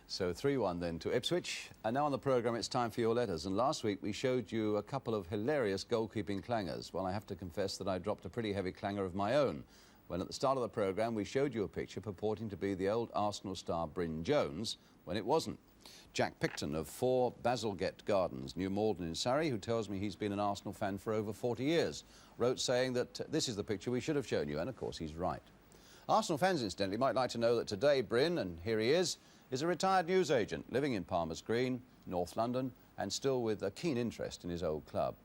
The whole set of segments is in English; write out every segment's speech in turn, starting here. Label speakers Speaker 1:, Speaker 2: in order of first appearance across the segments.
Speaker 1: So 3-1 then to Ipswich. And now on the programme it's time for your letters. And last week we showed you a couple of hilarious goalkeeping clangers. Well, I have to confess that I dropped a pretty heavy clanger of my own when at the start of the programme we showed you a picture purporting to be the old Arsenal star Bryn Jones when it wasn't. Jack Picton of 4 Bazalgette Gardens, New Malden in Surrey, who tells me he's been an Arsenal fan for over 40 years, wrote saying that this is the picture we should have shown you, and of course he's right. Arsenal fans, incidentally, might like to know that today Bryn, and here he is a retired newsagent living in Palmer's Green, North London, and still with a keen interest in his old club.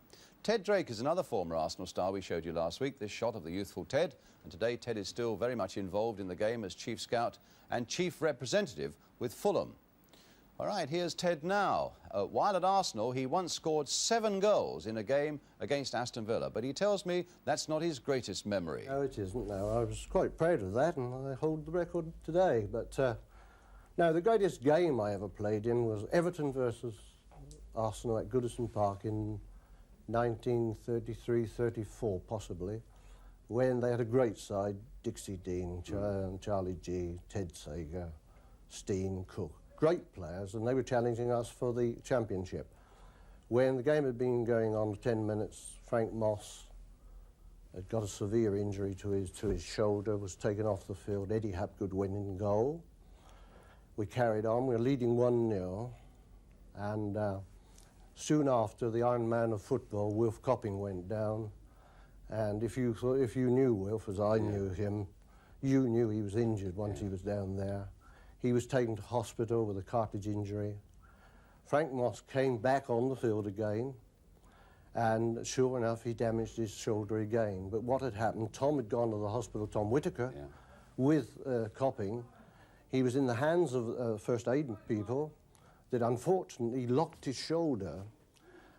Speaker 1: Ted Drake is another former Arsenal star we showed you last week, this shot of the youthful Ted, and today Ted is still very much involved in the game as chief scout and chief representative with Fulham. All right, here's Ted now. While at Arsenal, he once scored 7 goals in a game against Aston Villa, but he tells me that's not his greatest memory.
Speaker 2: No, it isn't, no. I was quite proud of that, and I hold the record today. But, no, the greatest game I ever played in was Everton versus Arsenal at Goodison Park in 1933-34, possibly, when they had a great side, Dixie Dean, Charlie G, Ted Sager, Steen, Cook. Great players, and they were challenging us for the championship. When the game had been going on 10 minutes, Frank Moss had got a severe injury to his shoulder, was taken off the field. Eddie Hapgood went in goal. We carried on, we were leading 1-0, and soon after, the Iron Man of football, Wilf Copping, went down. And if you knew Wilf, as I knew him, you knew he was injured once he was down there. He was taken to hospital with a cartilage injury. Frank Moss came back on the field again, and sure enough, he damaged his shoulder again. But what had happened, Tom had gone to the hospital, Tom Whitaker, with Copping. He was in the hands of first aid people that unfortunately locked his shoulder,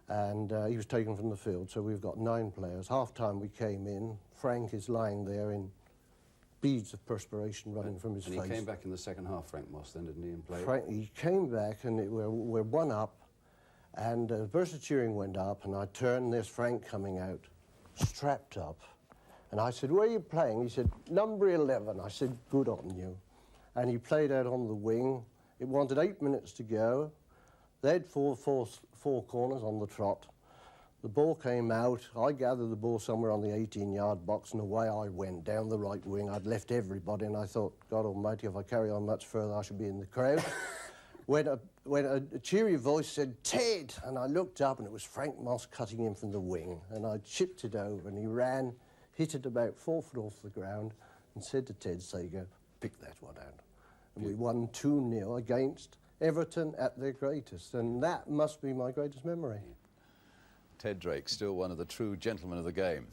Speaker 2: and he was taken from the field. So we've got 9 players. Half-time we came in. Frank is lying there in beads of perspiration running from his face.
Speaker 1: And he came back in the second half, Frank Moss, then, didn't he, and played?
Speaker 2: He came back, and we're 1 up, and a burst of cheering went up, and I turned, there's Frank coming out, strapped up. And I said, "Where are you playing?" He said, "Number 11. I said, "Good on you." And he played out on the wing. It wanted 8 minutes to go. They had four corners on the trot. The ball came out. I gathered the ball somewhere on the 18-yard box, and away I went down the right wing. I'd left everybody, and I thought, God almighty, if I carry on much further, I should be in the crowd. when a cheery voice said, "Ted!" And I looked up, and it was Frank Moss cutting in from the wing. And I chipped it over, and he ran, hit it about 4 foot off the ground, and said to Ted Sager, "Pick that one out." And we won 2-0 against Everton at their greatest, and that must be my greatest memory.
Speaker 1: Ted Drake, still one of the true gentlemen of the game.